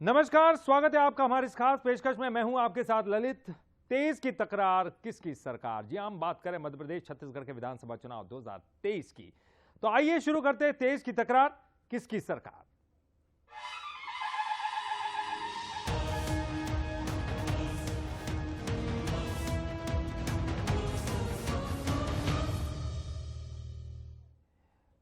नमस्कार, स्वागत है आपका हमारी इस खास पेशकश में। मैं हूं आपके साथ ललित। तेज की तकरार किसकी सरकार। जी हम बात करें मध्य प्रदेश छत्तीसगढ़ के विधानसभा चुनाव 2023 की, तो आइए शुरू करते हैं तेज की तकरार किसकी सरकार।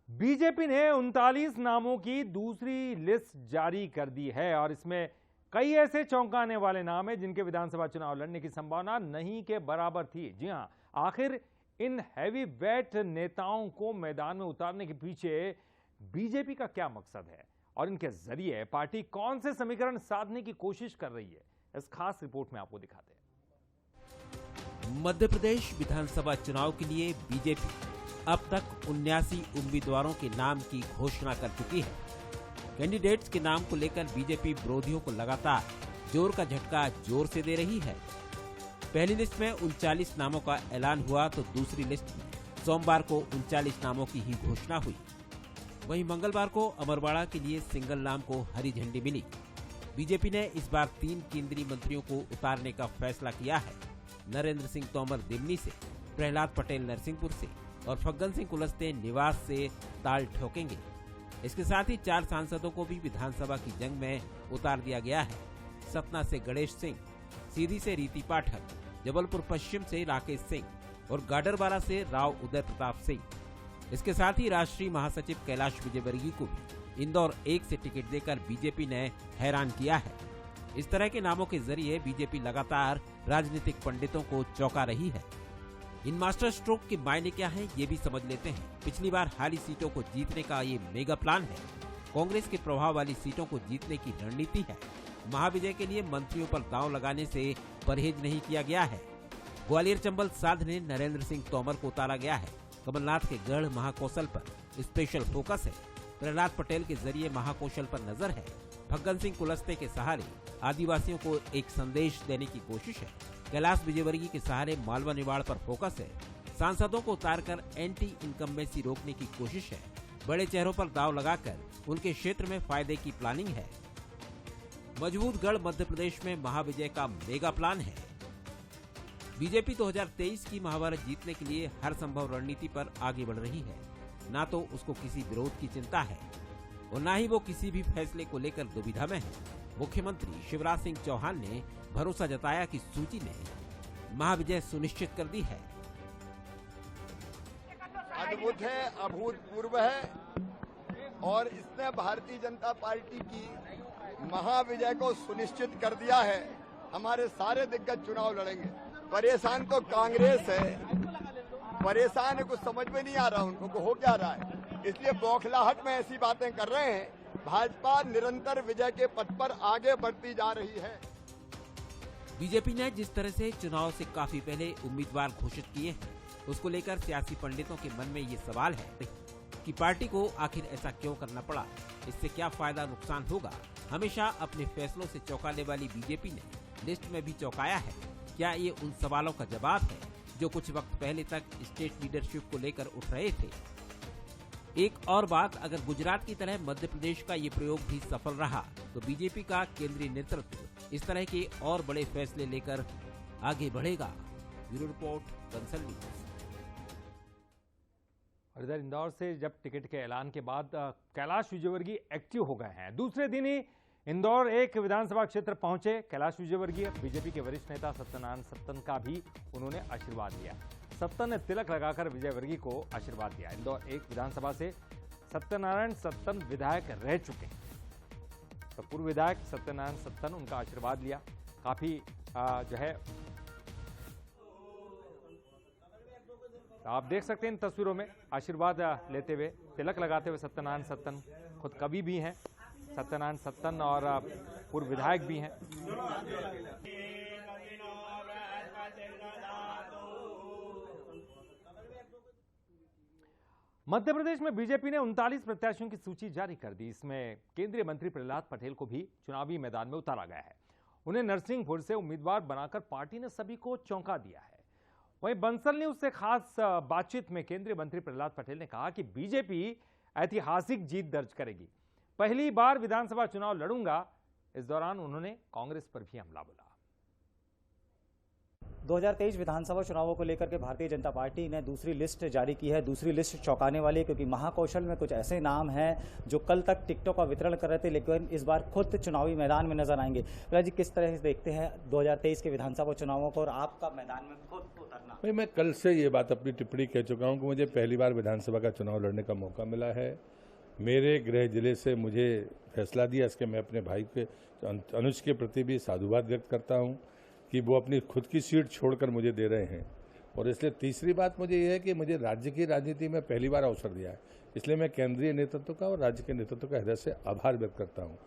बीजेपी ने 39 नामों की दूसरी लिस्ट जारी कर दी है और इसमें कई ऐसे चौंकाने वाले नाम हैं जिनके विधानसभा चुनाव लड़ने की संभावना नहीं के बराबर थी। जी हां, आखिर इन हैवी वेट नेताओं को मैदान में उतारने के पीछे बीजेपी का क्या मकसद है और इनके जरिए पार्टी कौन से समीकरण साधने की कोशिश कर रही है, इस खास रिपोर्ट में आपको दिखाते हैं। मध्य प्रदेश विधानसभा चुनाव के लिए बीजेपी अब तक 79 उम्मीदवारों के नाम की घोषणा कर चुकी है। कैंडिडेट्स के नाम को लेकर बीजेपी विरोधियों को लगातार जोर का झटका जोर से दे रही है। पहली लिस्ट में 39 नामों का ऐलान हुआ तो दूसरी लिस्ट में सोमवार को 39 नामों की ही घोषणा हुई। वहीं मंगलवार को अमरवाड़ा के लिए सिंगल नाम को हरी झंडी मिली। बीजेपी ने इस बार 3 केंद्रीय मंत्रियों को उतारने का फैसला किया है। नरेंद्र सिंह तोमर दिमनी से, प्रहलाद पटेल नरसिंहपुर से और फग्गन सिंह कुलस्ते निवास से ताल ठोकेंगे। इसके साथ ही 4 सांसदों को भी विधानसभा की जंग में उतार दिया गया है। सतना से गणेश सिंह, सीधी से रीति पाठक, जबलपुर पश्चिम से राकेश सिंह और गाडरवारा से राव उदय प्रताप सिंह। इसके साथ ही राष्ट्रीय महासचिव कैलाश विजयवर्गीय को भी इंदौर 1 से टिकट देकर बीजेपी ने हैरान किया है। इस तरह के नामों के जरिए बीजेपी लगातार राजनीतिक पंडितों को चौंका रही है। इन मास्टर स्ट्रोक के मायने क्या हैं, ये भी समझ लेते हैं। पिछली बार हारी सीटों को जीतने का ये मेगा प्लान है। कांग्रेस के प्रभाव वाली सीटों को जीतने की रणनीति है। महाविजय के लिए मंत्रियों पर दांव लगाने से परहेज नहीं किया गया है। ग्वालियर चंबल साधने नरेंद्र सिंह तोमर को उतारा गया है। कमलनाथ के गढ़ महाकौशल पर स्पेशल फोकस है। प्रहलाद पटेल के जरिए महाकौशल पर नजर है। फग्गन सिंह कुलस्ते के सहारे आदिवासियों को एक संदेश देने की कोशिश है। कैलाश विजयवर्गीय के सहारे मालवा निवाड़ पर फोकस है। सांसदों को उतारकर एंटी इनकम्बेंसी रोकने की कोशिश है। बड़े चेहरों पर दांव लगाकर उनके क्षेत्र में फायदे की प्लानिंग है। मजबूत गढ़ मध्य प्रदेश में महाविजय का मेगा प्लान है। बीजेपी 2023 की महाभारत जीतने के लिए हर संभव रणनीति पर आगे बढ़ रही है। न तो उसको किसी विरोध की चिंता है और न ही वो किसी भी फैसले को लेकर दुविधा में है। मुख्यमंत्री शिवराज सिंह चौहान ने भरोसा जताया कि सूची ने महाविजय सुनिश्चित कर दी है। अद्भुत है, अभूतपूर्व है और इसने भारतीय जनता पार्टी की महाविजय को सुनिश्चित कर दिया है। हमारे सारे दिग्गज चुनाव लड़ेंगे। परेशान तो कांग्रेस है, परेशान है, कुछ समझ में नहीं आ रहा उनको हो क्या रहा है, इसलिए बौखलाहट में ऐसी बातें कर रहे हैं। भाजपा निरंतर विजय के पथ पर आगे बढ़ती जा रही है। बीजेपी ने जिस तरह से चुनाव से काफी पहले उम्मीदवार घोषित किए हैं, उसको लेकर सियासी पंडितों के मन में ये सवाल है कि पार्टी को आखिर ऐसा क्यों करना पड़ा, इससे क्या फायदा नुकसान होगा। हमेशा अपने फैसलों से चौंकाने वाली बीजेपी ने लिस्ट में भी चौंकाया है। क्या ये उन सवालों का जवाब है जो कुछ वक्त पहले तक स्टेट लीडरशिप को लेकर उठ रहे थे। एक और बात, अगर गुजरात की तरह मध्य प्रदेश का ये प्रयोग भी सफल रहा तो बीजेपी का केंद्रीय नेतृत्व इस तरह के और बड़े फैसले लेकर आगे बढ़ेगा। Bureau report, Kansal news. और इधर इंदौर से जब टिकट के ऐलान के बाद कैलाश विजयवर्गीय एक्टिव हो गए हैं। दूसरे दिन ही इंदौर 1 विधानसभा क्षेत्र पहुंचे कैलाश विजयवर्गीय। बीजेपी के वरिष्ठ नेता सत्यनारायण सत्तन का भी उन्होंने आशीर्वाद लिया। सत्तन ने तिलक लगाकर विजयवर्गीय को आशीर्वाद दिया। इंदौर 1 विधानसभा से सत्यनारायण सत्तन विधायक रह चुके हैं, तो पूर्व विधायक सत्यनारायण सत्तन, उनका आशीर्वाद लिया। काफी जो है आप देख सकते हैं इन तस्वीरों में आशीर्वाद लेते हुए, तिलक लगाते हुए सत्यनारायण सत्तन। खुद कवि भी हैं सत्यनारायण सत्तन और पूर्व विधायक भी हैं। मध्य प्रदेश में बीजेपी ने 39 प्रत्याशियों की सूची जारी कर दी। इसमें केंद्रीय मंत्री प्रहलाद पटेल को भी चुनावी मैदान में उतारा गया है। उन्हें नरसिंहपुर से उम्मीदवार बनाकर पार्टी ने सभी को चौंका दिया है। वहीं बंसल न्यूज से खास बातचीत में केंद्रीय मंत्री प्रहलाद पटेल ने कहा कि बीजेपी ऐतिहासिक जीत दर्ज करेगी। पहली बार विधानसभा चुनाव लड़ूंगा इस दौरान उन्होंने कांग्रेस पर भी हमला बोला। 2023 विधानसभा चुनावों को लेकर के भारतीय जनता पार्टी ने दूसरी लिस्ट जारी की है। दूसरी लिस्ट चौंकाने वाली है क्योंकि महाकौशल में कुछ ऐसे नाम हैं जो कल तक टिकटों का वितरण कर रहे थे लेकिन इस बार खुद चुनावी मैदान में नजर आएंगे। जी, किस तरह से देखते हैं 2023 के विधानसभा चुनावों को और आपका मैदान में खुद उतरना? भाई, मैं कल से ये बात अपनी टिप्पणी कह चुका हूँ कि मुझे पहली बार विधानसभा का चुनाव लड़ने का मौका मिला है। मेरे गृह जिले से मुझे फैसला दिया, इसके मैं अपने भाई के अनुज के प्रति भी साधुवाद व्यक्त करता हूँ कि वो अपनी खुद की सीट छोड़कर मुझे दे रहे हैं। और इसलिए तीसरी बात मुझे ये है कि मुझे राज्य की राजनीति में पहली बार अवसर दिया है, इसलिए मैं केंद्रीय नेतृत्व का और राज्य के नेतृत्व का हृदय से आभार व्यक्त करता हूँ।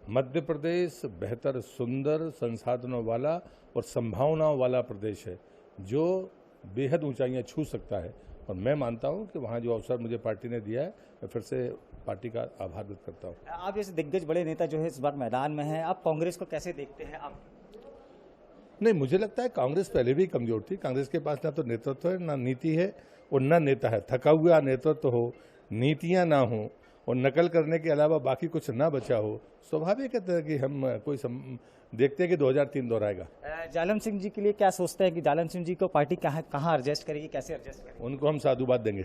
मध्य प्रदेश बेहतर, सुंदर, संसाधनों वाला और संभावनाओं वाला प्रदेश है जो बेहद ऊंचाइयां छू सकता है और मैं मानता हूं कि वहां जो अवसर मुझे पार्टी ने दिया है, मैं फिर से पार्टी का आभार व्यक्त करता हूं। आप जैसे दिग्गज बड़े नेता जो है इस बार मैदान में हैं, आप कांग्रेस को कैसे देखते हैं? आप नहीं, मुझे लगता है कांग्रेस पहले भी कमजोर थी। कांग्रेस के पास ना तो नेतृत्व है, ना नीति है और ना नेता है। थका हुआ नेतृत्व हो, नीतियां ना हो और नकल करने के अलावा बाकी कुछ ना बचा हो, स्वाभाविक है कि हम देखते हैं कि 2003 दोहराएगा। जालम सिंह जी के लिए क्या सोचते हैं कि जालम सिंह जी को पार्टी कहाँ एडजस्ट करेगी, कैसे एडजस्ट करेगी? उनको हम साधुवाद देंगे।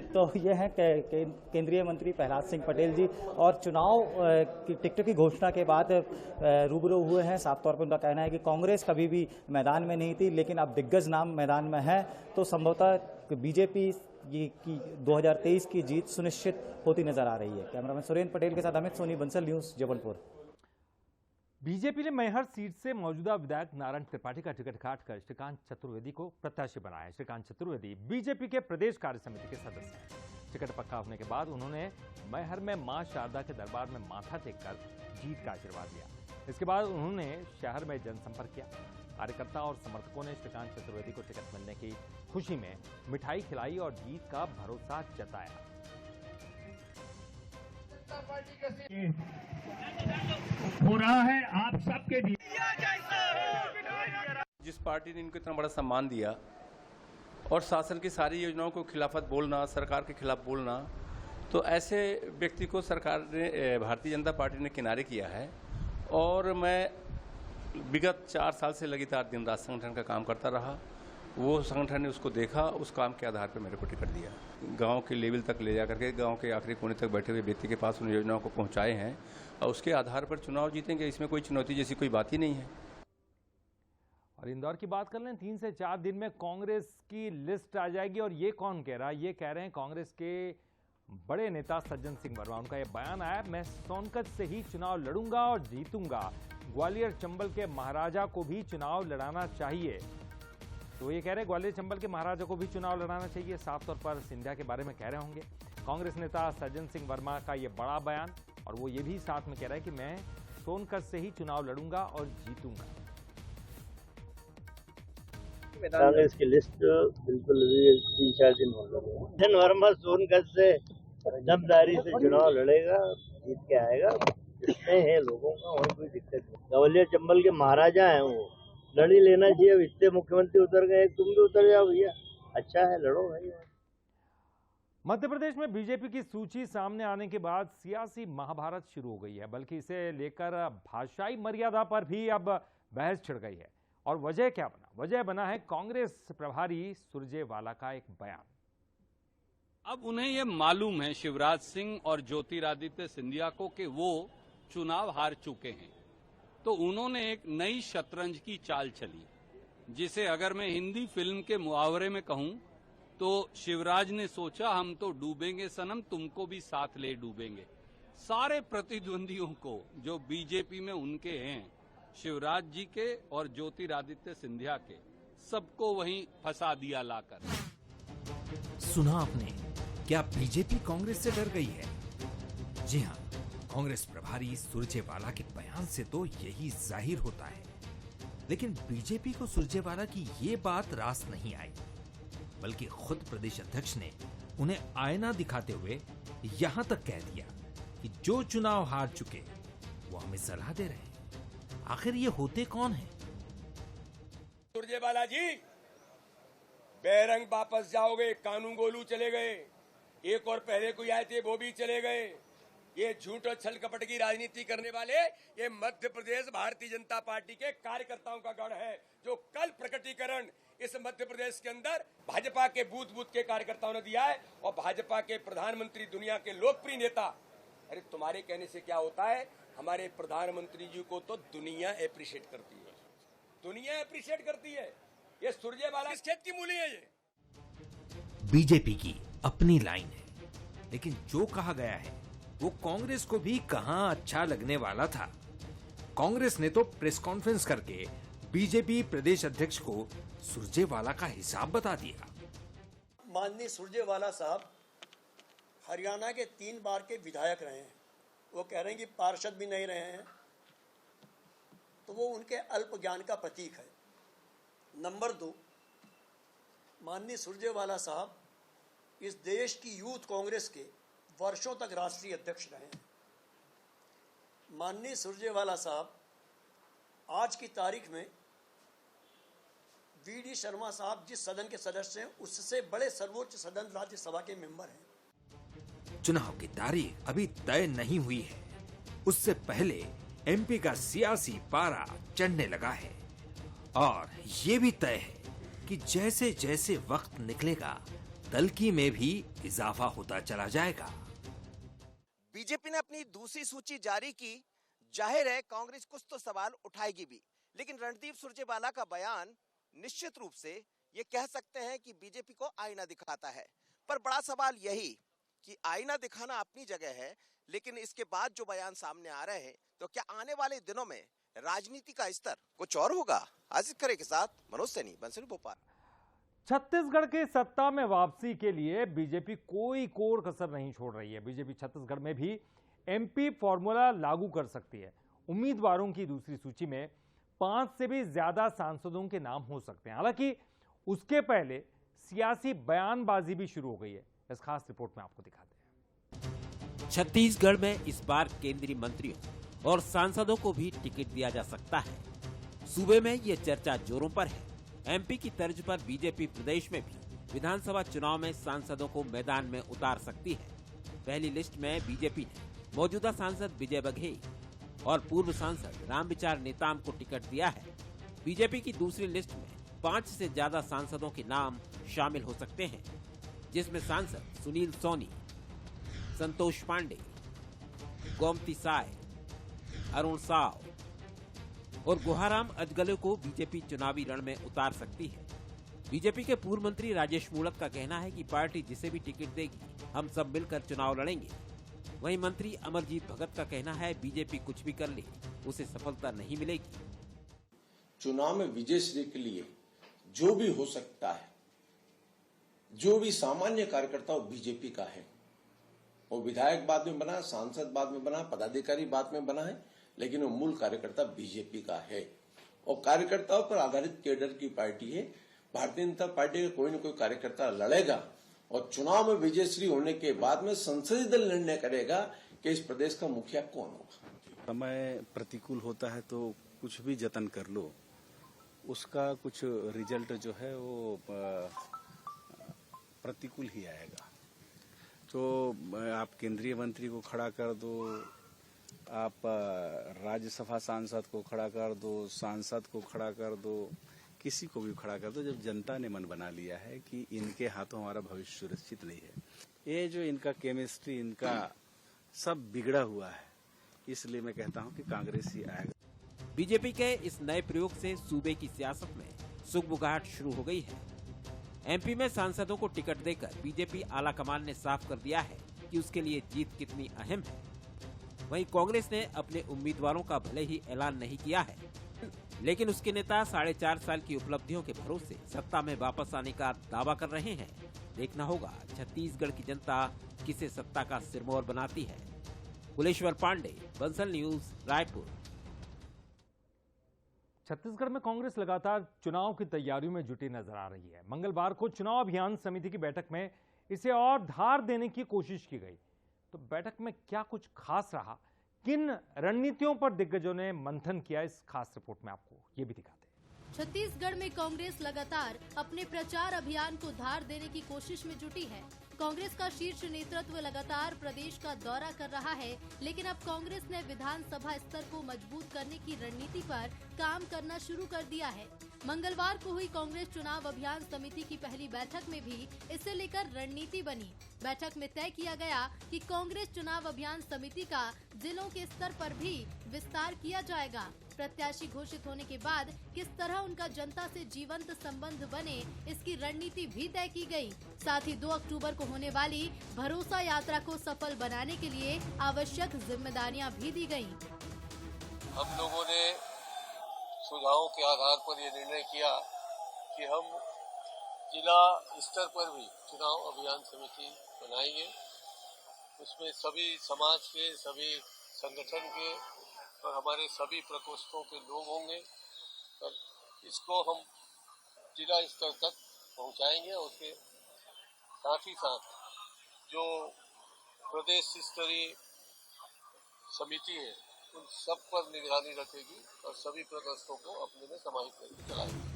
तो ये है केंद्रीय मंत्री प्रहलाद सिंह पटेल जी और चुनाव की टिकटों की घोषणा के बाद रूबरू हुए हैं। साफ तौर पर उनका कहना है कि कांग्रेस कभी भी मैदान में नहीं थी लेकिन अब दिग्गज नाम मैदान में है तो संभवतः बीजेपी की 2023 की जीत सुनिश्चित होती नजर आ रही है। कैमरामैन सुरेंद्र पटेल के साथ अमित सोनी, बंसल न्यूज, जबलपुर। बीजेपी ने मैहर सीट से मौजूदा विधायक नारायण त्रिपाठी का टिकट काटकर श्रीकांत चतुर्वेदी को प्रत्याशी बनाया। श्रीकांत चतुर्वेदी बीजेपी के प्रदेश कार्य समिति के सदस्य हैं। टिकट पक्का होने के बाद उन्होंने मैहर में मां शारदा के दरबार में माथा टेककर जीत का आशीर्वाद लिया। इसके बाद उन्होंने शहर में जनसंपर्क किया। कार्यकर्ता और समर्थकों ने श्रीकांत चतुर्वेदी को टिकट मिलने की खुशी में मिठाई खिलाई और जीत का भरोसा जताया। हो रहा है आप सबके लिए। जिस पार्टी ने इनको इतना बड़ा सम्मान दिया और शासन की सारी योजनाओं को खिलाफत बोलना, सरकार के खिलाफ बोलना, तो ऐसे व्यक्ति को सरकार ने, भारतीय जनता पार्टी ने किनारे किया है। और मैं विगत 4 साल से लगातार दिन रात संगठन का काम करता रहा। वो संगठन ने उसको देखा, उस काम के आधार पर मेरे को टिकट दिया। गांव के लेवल तक ले जा करके गांव के आखिरी कोने तक बैठे हुए व्यक्ति के पास उन योजनाओं को पहुंचाए हैं और उसके आधार पर चुनाव जीतेंगे। इसमें कोई चुनौती जैसी कोई बात ही नहीं है। और इंदौर की बात कर लें, 3 से 4 दिन में कांग्रेस की लिस्ट आ जाएगी। और ये कौन कह रहा है? ये कह रहे हैं कांग्रेस के बड़े नेता सज्जन सिंह वर्मा। उनका यह बयान आया, मैं सोनकत से ही चुनाव लड़ूंगा और जीतूंगा। ग्वालियर चंबल के महाराजा को भी चुनाव लड़ाना चाहिए। तो ये कह रहे हैं ग्वालियर चंबल के महाराजा को भी चुनाव लड़ाना चाहिए। साफ तौर पर सिंधिया के बारे में कह रहे होंगे। कांग्रेस नेता सज्जन सिंह वर्मा का ये बड़ा बयान, और वो ये भी साथ में कह रहा है कि मैं सोनकत से ही चुनाव लड़ूंगा और जीतूंगा। कांग्रेस की लिस्ट बिल्कुल 3-4 दिन हो गए। सज्जन वर्मा सोनकत से दमदारी से चुनाव लड़ेगा, जीत के आएगा। जितने हैं लोगों का और कोई दिक्कत नहीं। ग्वालियर चंबल के महाराजा हैं, वो लड़ ही लेना चाहिए। अब इतने मुख्यमंत्री उतर गए, तुम भी उतर जाओ भैया, अच्छा है, लड़ो भाई। मध्य प्रदेश में बीजेपी की सूची सामने आने के बाद सियासी महाभारत शुरू हो गई है, बल्कि इसे लेकर भाषाई मर्यादा पर भी अब बहस छिड़ गई है। और वजह क्या बना? वजह बना है कांग्रेस प्रभारी सुरजेवाला का एक बयान। अब उन्हें यह मालूम है शिवराज सिंह और ज्योतिरादित्य सिंधिया को कि वो चुनाव हार चुके हैं, तो उन्होंने एक नई शतरंज की चाल चली, जिसे अगर मैं हिंदी फिल्म के मुहावरे में कहूं तो शिवराज ने सोचा हम तो डूबेंगे सनम, तुमको भी साथ ले डूबेंगे। सारे प्रतिद्वंदियों को जो बीजेपी में उनके हैं, शिवराज जी के और ज्योतिरादित्य सिंधिया के, सबको वहीं फंसा दिया लाकर। सुना आपने, क्या बीजेपी कांग्रेस से डर गई है? जी हां, कांग्रेस प्रभारी सुरजेवाला के बयान से तो यही जाहिर होता है। लेकिन बीजेपी को सुरजेवाला की ये बात रास नहीं आई, बल्कि खुद प्रदेश अध्यक्ष ने उन्हें आईना दिखाते हुए यहां तक कह दिया कि जो चुनाव हार चुके वो हमें सलाह दे रहे हैं। आखिर ये होते कौन हैं? सुरजेवाला जी, बेरंग वापस जाओगे, कानून गोलू चले गए, एक और पहले कोई आए थे वो भी चले गए। ये झूठ और छल कपट की राजनीति करने वाले ये मध्य प्रदेश भारतीय जनता पार्टी के कार्यकर्ताओं का गढ़ है, जो कल प्रकटीकरण इस मध्य प्रदेश के अंदर भाजपा के बूथ बूथ के कार्यकर्ताओं ने दिया है। और भाजपा के प्रधानमंत्री, दुनिया के लोकप्रिय नेता, अरे तुम्हारे कहने से क्या होता है, हमारे प्रधानमंत्री जी को तो दुनिया अप्रिशिएट करती है, दुनिया अप्रिशिएट करती है। ये सुरजेवाला किस खेत की मूली है? ये बीजेपी की अपनी लाइन है, लेकिन जो कहा गया है वो कांग्रेस को भी कहां अच्छा लगने वाला था। कांग्रेस ने तो प्रेस कॉन्फ्रेंस करके बीजेपी प्रदेश अध्यक्ष को सुरजेवाला का हिसाब बता दिया। माननीय सुरजेवाला साहब हरियाणा के 3 बार के विधायक रहे हैं, वो कह रहे हैं कि पार्षद भी नहीं रहे हैं, तो वो उनके अल्प ज्ञान का प्रतीक है। नंबर 2, माननीय सुरजेवाला साहब इस देश की यूथ कांग्रेस के वर्षों तक राष्ट्रीय अध्यक्ष रहे हैं। माननीय सुरजेवाला साहब आज की तारीख में वी.डी. शर्मा साहब जिस सदन के सदस्य हैं उससे बड़े सर्वोच्च सदन राज्यसभा के मेंबर हैं। चुनाव की तारीख अभी तय नहीं हुई है, उससे पहले एमपी का सियासी पारा चढ़ने लगा है और ये भी तय है कि जैसे जैसे वक्त निकलेगा तल्खी में भी इजाफा होता चला जाएगा। बीजेपी ने अपनी दूसरी सूची जारी की। जाहिर है कांग्रेस कुछ तो सवाल उठाएगी भी, लेकिन रणदीप सुरजेवाला का बयान निश्चित रूप से ये कह सकते हैं कि बीजेपी को आईना दिखाता है। पर बड़ा सवाल यही कि आईना दिखाना अपनी जगह है, लेकिन इसके बाद जो बयान सामने आ रहे हैं, तो क्या आने वाले दिनों में राजनीति का स्तर कुछ और होगा? आजिज खरे के साथ मनोज सैनी, बंसरी भोपाल। छत्तीसगढ़ के सत्ता में वापसी के लिए बीजेपी कोई कोर कसर नहीं छोड़ रही है। बीजेपी छत्तीसगढ़ में भी एमपी फॉर्मूला लागू कर सकती है। उम्मीदवारों की दूसरी सूची में 5 से भी ज्यादा सांसदों के नाम हो सकते हैं। हालांकि उसके पहले सियासी बयानबाजी भी शुरू हो गई है। इस खास रिपोर्ट में आपको दिखाते हैं। छत्तीसगढ़ में इस बार केंद्रीय मंत्रियों और सांसदों को भी टिकट दिया जा सकता है। सूबे में ये चर्चा जोरों पर है। एमपी की तर्ज पर बीजेपी प्रदेश में भी विधानसभा चुनाव में सांसदों को मैदान में उतार सकती है। पहली लिस्ट में बीजेपी ने मौजूदा सांसद विजय बघेल और पूर्व सांसद रामविचार नेताम को टिकट दिया है। बीजेपी की दूसरी लिस्ट में 5 से ज्यादा सांसदों के नाम शामिल हो सकते हैं, जिसमें सांसद सुनील सोनी, संतोष पांडे, गोमती साय, अरुण साव और गुहाराम अजगले को बीजेपी चुनावी रण में उतार सकती है। बीजेपी के पूर्व मंत्री राजेश मूणत का कहना है कि पार्टी जिसे भी टिकट देगी हम सब मिलकर चुनाव लड़ेंगे। वहीं मंत्री अमरजीत भगत का कहना है बीजेपी कुछ भी कर ले उसे सफलता नहीं मिलेगी। चुनाव में विजयश्री के लिए जो भी हो सकता है, जो भी सामान्य कार्यकर्ता बीजेपी का है, वो विधायक बाद में बना, सांसद बाद में बना, पदाधिकारी बाद में बना है, लेकिन वो मूल कार्यकर्ता बीजेपी का है और कार्यकर्ताओं पर आधारित केडर की पार्टी है। भारतीय जनता पार्टी का कोई न कोई कार्यकर्ता लड़ेगा और चुनाव में विजयश्री होने के बाद में संसदीय दल निर्णय करेगा कि इस प्रदेश का मुखिया कौन होगा। समय प्रतिकूल होता है तो कुछ भी जतन कर लो, उसका कुछ रिजल्ट जो है वो प्रतिकूल ही आएगा। तो आप केंद्रीय मंत्री को खड़ा कर दो, आप राज्यसभा सांसद को खड़ा कर दो, सांसद को खड़ा कर दो, किसी को भी खड़ा कर दो। जब जनता ने मन बना लिया है कि इनके हाथों हमारा भविष्य सुरक्षित नहीं है, ये जो इनका केमिस्ट्री इनका सब बिगड़ा हुआ है, इसलिए मैं कहता हूं कि कांग्रेस ही आएगा। बीजेपी के इस नए प्रयोग से सूबे की सियासत में सुगबुगाहट शुरू हो गई है। एमपी में सांसदों को टिकट देकर बीजेपी आला कमान ने साफ कर दिया है कि उसके लिए जीत कितनी अहम है। वहीं कांग्रेस ने अपने उम्मीदवारों का भले ही ऐलान नहीं किया है, लेकिन उसके नेता 4.5 साल की उपलब्धियों के भरोसे सत्ता में वापस आने का दावा कर रहे हैं। देखना होगा छत्तीसगढ़ की जनता किसे सत्ता का सिरमौर बनाती है। कुलेश्वर पांडे, बंसल न्यूज, रायपुर। छत्तीसगढ़ में कांग्रेस लगातार चुनाव की तैयारियों में जुटी नजर आ रही है। मंगलवार को चुनाव अभियान समिति की बैठक में इसे और धार देने की कोशिश की गई। तो बैठक में क्या कुछ खास रहा, किन रणनीतियों पर दिग्गजों ने मंथन किया, इस खास रिपोर्ट में आपको ये भी दिखाते हैं। छत्तीसगढ़ में कांग्रेस लगातार अपने प्रचार अभियान को धार देने की कोशिश में जुटी है। कांग्रेस का शीर्ष नेतृत्व लगातार प्रदेश का दौरा कर रहा है, लेकिन अब कांग्रेस ने विधानसभा स्तर को मजबूत करने की रणनीति पर काम करना शुरू कर दिया है। मंगलवार को हुई कांग्रेस चुनाव अभियान समिति की पहली बैठक में भी इसे लेकर रणनीति बनी। बैठक में तय किया गया कि कांग्रेस चुनाव अभियान समिति का जिलों के स्तर पर भी विस्तार किया जाएगा। प्रत्याशी घोषित होने के बाद किस तरह उनका जनता से जीवंत संबंध बने, इसकी रणनीति भी तय की गई। साथ ही 2 अक्टूबर को होने वाली भरोसा यात्रा को सफल बनाने के लिए आवश्यक जिम्मेदारियां भी दी गयी। हम लोगों ने सुझावों के आधार पर ये निर्णय किया कि हम जिला स्तर पर भी चुनाव अभियान समिति बनाएंगे। उसमें सभी समाज के, सभी संगठन के और हमारे सभी प्रकोष्ठों के लोग होंगे और इसको हम जिला स्तर तक पहुंचाएंगे। उसके साथ ही साथ जो प्रदेश स्तरीय समिति है उन सब पर निगरानी रखेगी और सभी प्रकोष्ठों को अपने में समाहित करके चलाएगी।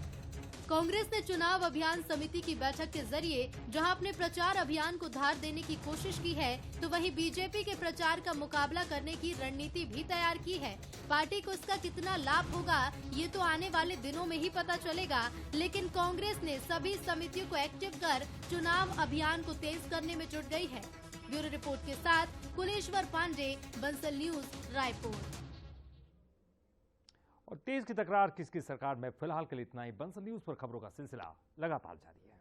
कांग्रेस ने चुनाव अभियान समिति की बैठक के जरिए जहां अपने प्रचार अभियान को धार देने की कोशिश की है, तो वहीं बीजेपी के प्रचार का मुकाबला करने की रणनीति भी तैयार की है। पार्टी को इसका कितना लाभ होगा ये तो आने वाले दिनों में ही पता चलेगा, लेकिन कांग्रेस ने सभी समितियों को एक्टिव कर चुनाव अभियान को तेज करने में जुट गई है। ब्यूरो रिपोर्ट के साथ कुलेश्वर पांडे, बंसल न्यूज, रायपुर। और तेज की तकरार किसकी सरकार में, फिलहाल के लिए इतना ही। बंसल न्यूज पर खबरों का सिलसिला लगातार जारी है।